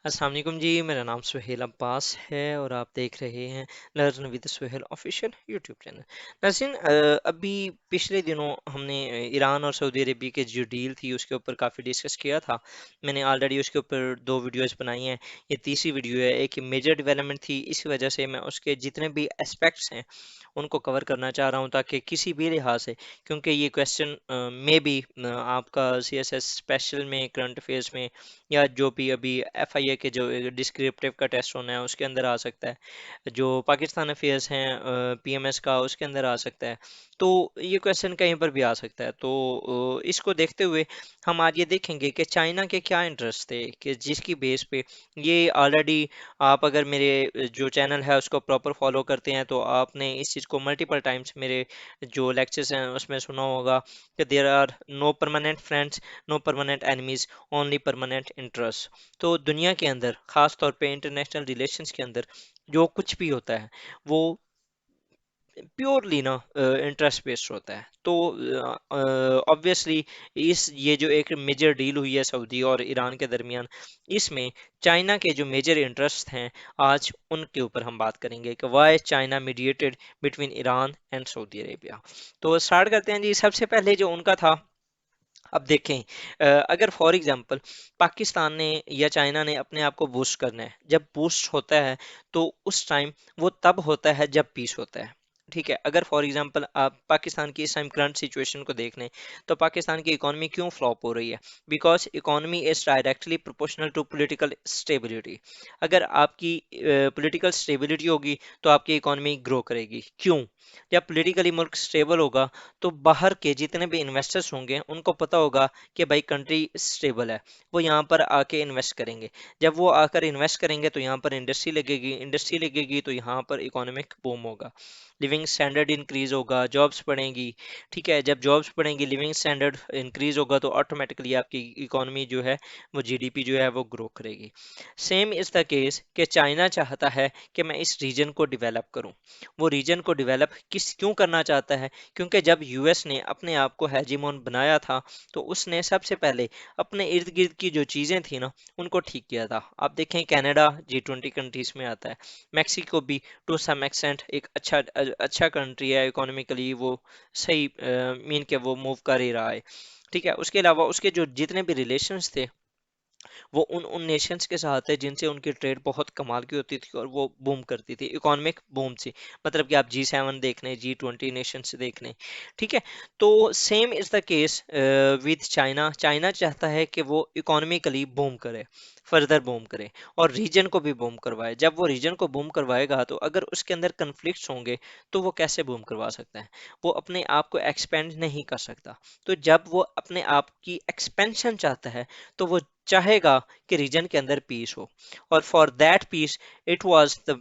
अस्सलाम वालेकुम जी, मेरा नाम सुहेल अब्बास है और आप देख रहे हैं learn with Suhail official YouTube channel. नाज़रीन, अभी पिछले दिनों हमने ईरान और सऊदी अरेबिया की जो डील थी उसके ऊपर काफ़ी डिस्कस किया था। मैंने ऑलरेडी उसके ऊपर दो वीडियोस बनाई हैं, ये तीसरी वीडियो है। एक मेजर डेवलपमेंट थी, इस वजह से मैं उसके जितने भी एस्पेक्ट्स हैं उनको कवर करना चाह रहा हूँ, ताकि किसी भी लिहाज से, क्योंकि ये क्वेश्चन में भी आपका सीएसएस स्पेशल में, करंट अफेयर्स में, या जो भी अभी एफआईए के जो डिस्क्रिप्टिव का टेस्ट होना है उसके अंदर आ सकता है, जो पाकिस्तान अफेयर्स हैं पीएमएस का उसके अंदर आ सकता है। तो ये क्वेश्चन कहीं पर भी आ सकता है। तो इसको देखते हुए हम आज ये देखेंगे कि चाइना के क्या इंटरेस्ट थे, कि जिसकी बेस पे ये ऑलरेडी, आप अगर मेरे जो चैनल है उसको प्रॉपर फॉलो करते हैं तो आपने इस चीज़ को मल्टीपल टाइम्स मेरे जो लेक्चर्स हैं उसमें सुना होगा कि there are no permanent friends, no permanent enemies, only permanent interest. तो दुनिया के अंदर, खास तौर पे इंटरनेशनल रिलेशंस के अंदर, जो कुछ भी होता है वो प्योरली ना इंटरेस्ट बेस्ड होता है। तो ऑब्वियसली इस ये जो एक मेजर डील हुई है सऊदी और ईरान के दरमियान, इसमें चाइना के जो मेजर इंटरेस्ट हैं, आज उनके ऊपर हम बात करेंगे कि why China mediated between Iran and Saudi Arabia. तो स्टार्ट करते हैं जी। सबसे पहले जो उनका था, अब देखें, अगर फॉर एग्जांपल पाकिस्तान ने या चाइना ने अपने आप को बूस्ट करना है, जब बूस्ट होता है तो उस टाइम वो तब होता है जब पीस होता है। ठीक है, अगर फॉर एग्जांपल आप पाकिस्तान की इस टाइम करंट सिचुएशन को देख लें, तो पाकिस्तान की इकोनॉमी क्यों फ्लॉप हो रही है? Because economy is directly proportional to political stability. अगर आपकी पॉलिटिकल स्टेबिलिटी होगी तो आपकी इकोनॉमी ग्रो करेगी। क्यों? जब पॉलिटिकली मुल्क स्टेबल होगा तो बाहर के जितने भी इन्वेस्टर्स होंगे उनको पता होगा कि भाई कंट्री स्टेबल है, वो यहाँ पर आके इन्वेस्ट करेंगे। जब वो आकर इन्वेस्ट करेंगे तो यहाँ पर इंडस्ट्री लगेगी, इंडस्ट्री लगेगी तो यहाँ पर इकोनॉमिक बूम होगा, लिविंग स्टैंडर्ड इंक्रीज होगा, जॉब्स बढ़ेंगी। ठीक है, जब जॉब्स बढ़ेंगी, लिविंग स्टैंडर्ड इंक्रीज होगा, तो ऑटोमेटिकली आपकी इकोनॉमी जो है, वो जीडीपी जो है वो ग्रो करेगी। सेम इज़ द केस कि चाइना चाहता है कि मैं इस रीजन को डेवलप करूं। वो रीजन को डेवलप किस क्यों करना चाहता है? क्योंकि जब यूएस ने अपने आप को हेजीमोन बनाया था तो उसने सबसे पहले अपने इर्द गिर्द की जो चीज़ें थी ना उनको ठीक किया था। आप देखें, कनाडा G20 कंट्रीज में आता है, मैक्सिको भी टू सम एक्सटेंट एक अच्छा कंट्री है, इकोनॉमिकली वो सही मीन के वो मूव कर ही रहा है। ठीक है, उसके अलावा उसके जो जितने भी रिलेशंस थे वो उन उन नेशंस के साथ है जिनसे उनकी ट्रेड बहुत कमाल की होती थी और वो बूम करती थी, इकोनॉमिक बूम थी। मतलब कि आप G7 देख लें, G20 नेशंस देख लें। ठीक है, तो same is the case with China. China चाहता है कि वो इकोनॉमिकली बूम करे, फर्दर बूम करे, और रीजन को भी बूम करवाए। जब वो रीजन को बूम करवाएगा तो अगर उसके अंदर कन्फ्लिक्ट्स होंगे तो वो कैसे बूम करवा सकता है? वो अपने आप को एक्सपेंड नहीं कर सकता। तो जब वो अपने आप की एक्सपेंशन चाहता है तो वो चाहेगा कि रीजन के अंदर पीस हो, और for that peace it was the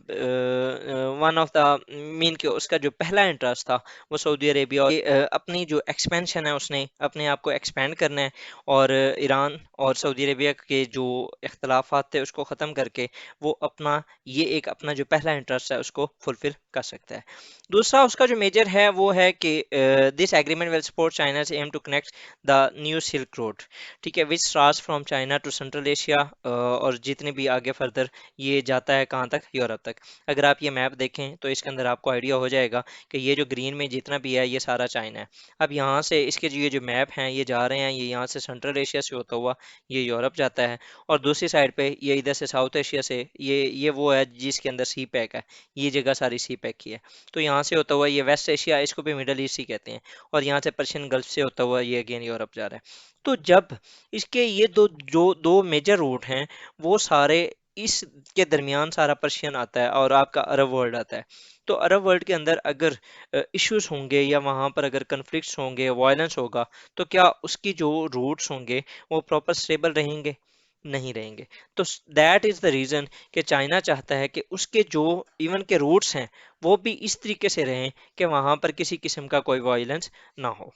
one of the mean के उसका जो पहला इंटरेस्ट था वो सऊदी अरेबिया, और अपनी जो एक्सपेंशन है उसने अपने आप को एक्सपेंड करना है, और ईरान और सऊदी अरेबिया के जो इख्तलाफात थे उसको ख़त्म करके वो अपना ये एक अपना जो पहला इंटरेस्ट है उसको फुलफिल कर सकता है। दूसरा उसका जो मेजर है वो है कि this agreement will support China's aim to connect the new silk road. ठीक है, which starts from China to Central Asia, और जितने भी आगे फर्दर ये जाता है कहाँ तक, यूरोप तक। अगर आप ये मैप देखें तो इसके अंदर आपको आइडिया हो जाएगा कि ये जो ग्रीन में जितना भी है ये सारा चाइना है। अब यहाँ से इसके जो ये जो मैप हैं ये जा रहे हैं, ये यहाँ से सेंट्रल एशिया से होता हुआ ये यूरोप जाता है, और दूसरी साइड पे ये इधर से साउथ एशिया से ये वो है जिसके अंदर सी पैक है, ये जगह सारी सी पैक की है। तो यहाँ से होता हुआ ये वेस्ट एशिया, इसको भी मिडल ईस्ट ही कहते हैं, और यहाँ से पर्शियन गल्फ से होता हुआ ये अगेन यूरोप जा रहा है। तो जब इसके ये दो मेजर रूट हैं, वो सारे इस के दरमियान सारा पर्शियन आता है और आपका अरब वर्ल्ड आता है। तो अरब वर्ल्ड के अंदर अगर इश्यूज होंगे या वहाँ पर अगर कन्फ्लिक्ट्स होंगे, वायलेंस होगा, तो क्या उसकी जो रूट्स होंगे वो प्रॉपर स्टेबल रहेंगे? नहीं रहेंगे। तो दैट इज द रीजन कि चाइना चाहता है कि उसके जो इवन के रूट्स हैं वो भी इस तरीके से रहें कि वहाँ पर किसी किस्म का कोई वायलेंस ना हो।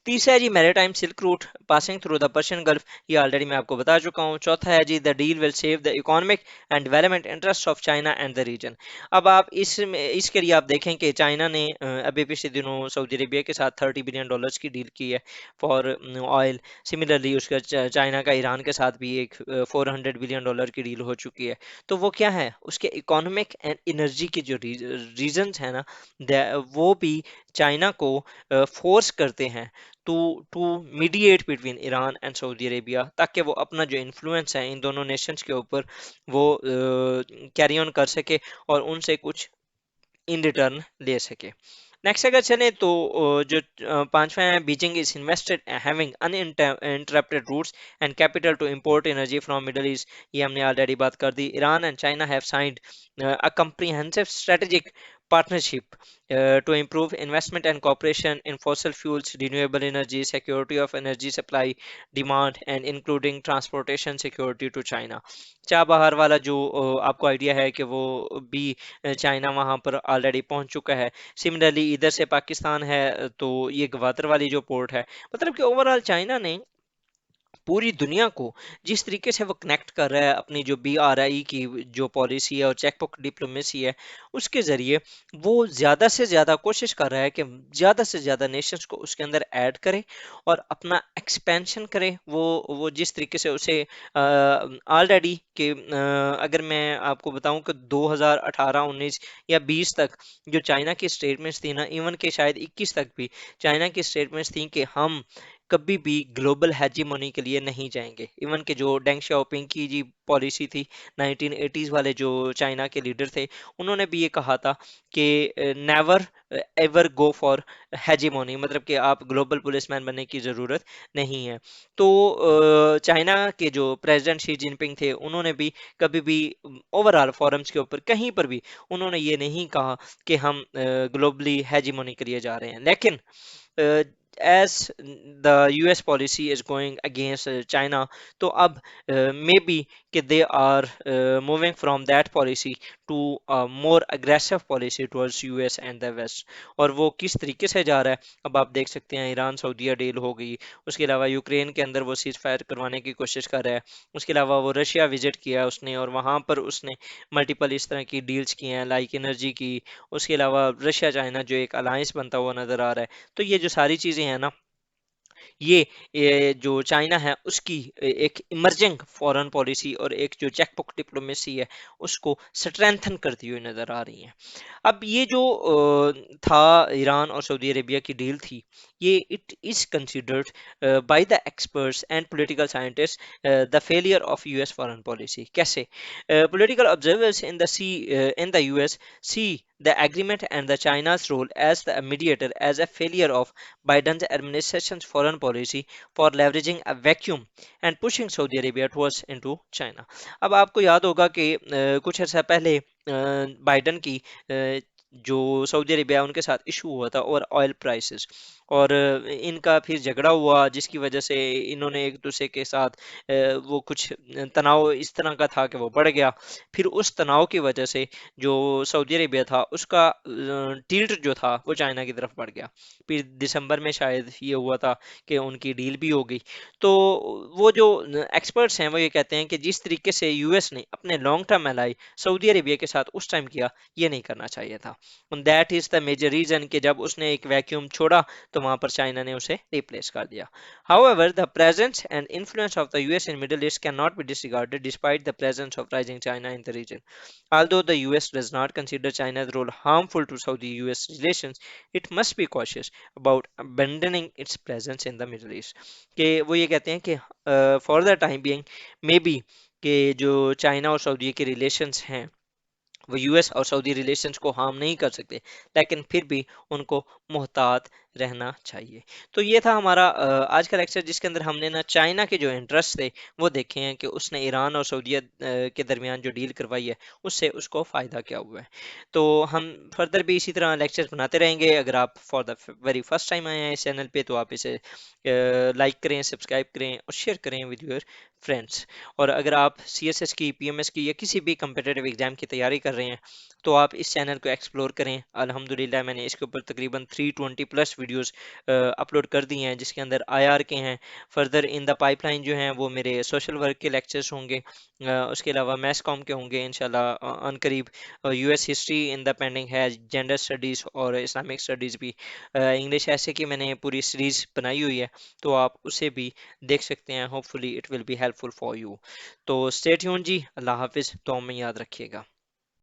तीसरा है जी maritime silk route passing through the Persian Gulf, ये ऑलरेडी मैं आपको बता चुका हूँ। चौथा है जी the deal will save the economic and development interest of China and the region. अब आप इसके लिए आप देखें कि चाइना ने अभी पिछले दिनों सऊदी अरेबिया के साथ $30 बिलियन की डील की है फॉर ऑयल। सिमिलरली उसका चाइना का ईरान के साथ भी एक $400 बिलियन की डील हो चुकी है। तो वो क्या है, उसके इकोनॉमिक एंड एनर्जी के जो रीजन्स है ना, वो भी चाइना को फोर्स करते हैं to to mediate between Iran and Saudi Arabia, ताकि वो अपना जो इन्फ्लुएंस है इन दोनों नेशंस के ऊपर वो कैरी ऑन कर सके और उनसे कुछ इन रिटर्न ले सके। नेक्स्ट अगर चले तो जो पांचवा है, Beijing is invested having uninterrupted routes and capital to import energy from Middle East, ये हमने ऑलरेडी बात कर दी। Iran and China have signed a comprehensive strategic partnership to improve investment and cooperation in fossil fuels, renewable energy, security of energy supply, demand, and including transportation security to China। Chabahar वाला जो आपको idea है कि वो भी China वहां पर already पहुंच चुका है। सिमिलरली इधर से पाकिस्तान है तो ये गवादर वाली जो पोर्ट है, मतलब कि ओवरऑल चाइना ने पूरी दुनिया को जिस तरीके से वो कनेक्ट कर रहा है अपनी जो BRI की जो पॉलिसी है और चेकबुक डिप्लोमेसी है उसके जरिए, वो ज़्यादा से ज़्यादा कोशिश कर रहा है कि ज़्यादा से ज़्यादा नेशंस को उसके अंदर ऐड करे और अपना एक्सपेंशन करे। वो जिस तरीके से उसे ऑलरेडी कि अगर मैं आपको बताऊं कि 2018 19 या 20 तक जो चाइना की स्टेटमेंट्स थी ना, इवन के शायद 21 तक भी चाइना की स्टेटमेंट्स थी कि हम कभी भी ग्लोबल हेजीमोनी के लिए नहीं जाएंगे। इवन के जो डेंग शाओपिंग की जी पॉलिसी थी 1980s वाले जो चाइना के लीडर थे, उन्होंने भी ये कहा था कि never ever go for hegemony, मतलब कि आप ग्लोबल पुलिसमैन बनने की ज़रूरत नहीं है। तो चाइना के जो प्रेसिडेंट शी जिनपिंग थे, उन्होंने भी कभी भी ओवरऑल फोरम्स के ऊपर कहीं पर भी उन्होंने ये नहीं कहा कि हम ग्लोबली हेजीमोनी के लिए जा रहे हैं। लेकिन uh, as the US policy is going against China, तो अब maybe कि they are moving from that policy to a more aggressive policy towards US and the West। और वो किस तरीके से जा रहा है अब आप देख सकते हैं। ईरान सऊदीया डील हो गई, उसके अलावा यूक्रेन के अंदर वो सीज फायर करवाने की कोशिश कर रहा है, उसके अलावा वो रशिया विजिट किया उसने और वहाँ पर उसने मल्टीपल इस तरह की डील्स की हैं लाइक एनर्जी की। उसके अलावा रशिया चाइना जो एक अलायंस बनता हुआ नजर आ रहा है। तो ये जो सारी चीजें हैं ना, ये जो चाइना है उसकी एक इमर्जिंग फॉरेन पॉलिसी और एक जो चेकबुक डिप्लोमेसी है उसको स्ट्रेंथन करती हुई नजर आ रही है। अब ये जो था ईरान और सऊदी अरेबिया की डील थी, ये it is considered by the experts and political scientist the failure of US foreign policy. कैसे? Political observers in the US see the agreement and the China's role as the mediator as a failure of Biden's administration's foreign policy for leveraging a vacuum and pushing Saudi Arabia towards into China। अब आपको याद होगा कि कुछ अर्सा पहले Biden की जो Saudi Arabia उनके साथ इशू हुआ था और ऑयल प्राइसेस, और इनका फिर झगड़ा हुआ जिसकी वजह से इन्होंने एक दूसरे के साथ वो कुछ तनाव इस तरह का था कि वो बढ़ गया। फिर उस तनाव की वजह से जो सऊदी अरेबिया था उसका टिल्ट जो था वो चाइना की तरफ बढ़ गया। फिर दिसंबर में शायद ये हुआ था कि उनकी डील भी हो गई। तो वो जो एक्सपर्ट्स हैं वो ये कहते हैं कि जिस तरीके से यूएस ने अपने long term ally Saudi Arabia के साथ उस टाइम किया, ये नहीं करना चाहिए था। That is the major reason कि जब उसने एक वैक्यूम छोड़ा तो वहां पर चाइना ने उसे रिप्लेस कर दिया। However, the presence and influence of the US in Middle East cannot be disregarded despite the presence of rising China in the region. Although the US does not consider China's role harmful to Saudi-US relations, it must be cautious about abandoning its presence in the Middle East। कि वो ये कहते हैं कि for the time being, maybe कि जो China और Saudi के रिलेशंस हैं वो यूएस और सऊदी रिलेशंस को हार्म नहीं कर सकते, लेकिन फिर भी उनको मोहतात रहना चाहिए। तो ये था हमारा आज का लेक्चर जिसके अंदर हमने ना चाइना के जो इंटरेस्ट थे वो देखे हैं कि उसने ईरान और सऊदीया के दरमियान जो डील करवाई है उससे उसको फ़ायदा क्या हुआ है। तो हम फर्दर भी इसी तरह लेक्चर्स बनाते रहेंगे। अगर आप for the very first time आए हैं इस चैनल पे तो आप इसे लाइक करें, सब्सक्राइब करें और शेयर करें विद योर फ्रेंड्स। और अगर आप CSS की, PMS की या किसी भी कम्पिटिटिव एग्जाम की तैयारी कर रहे हैं तो आप इस चैनल को एक्सप्लोर करें। अल्हम्दुलिल्लाह मैंने इसके ऊपर तकरीबन 320 प्लस वीडियोस अपलोड कर दिए हैं, जिसके अंदर आईआर के हैं। फर्दर इन द पाइपलाइन जो हैं वो मेरे सोशल वर्क के लेक्चर्स होंगे, उसके अलावा मैस कॉम के होंगे इंशाल्लाह अनकरीब। US history in the pending है, जेंडर स्टडीज़ और इस्लामिक स्टडीज़ भी, इंग्लिश ऐसे की मैंने पूरी सीरीज़ बनाई हुई है, तो आप उसे भी देख सकते हैं। Hopefully it will be helpful for you. तो स्टे ट्यून जी, अल्लाह हाफिज़, तो में याद रखिएगा।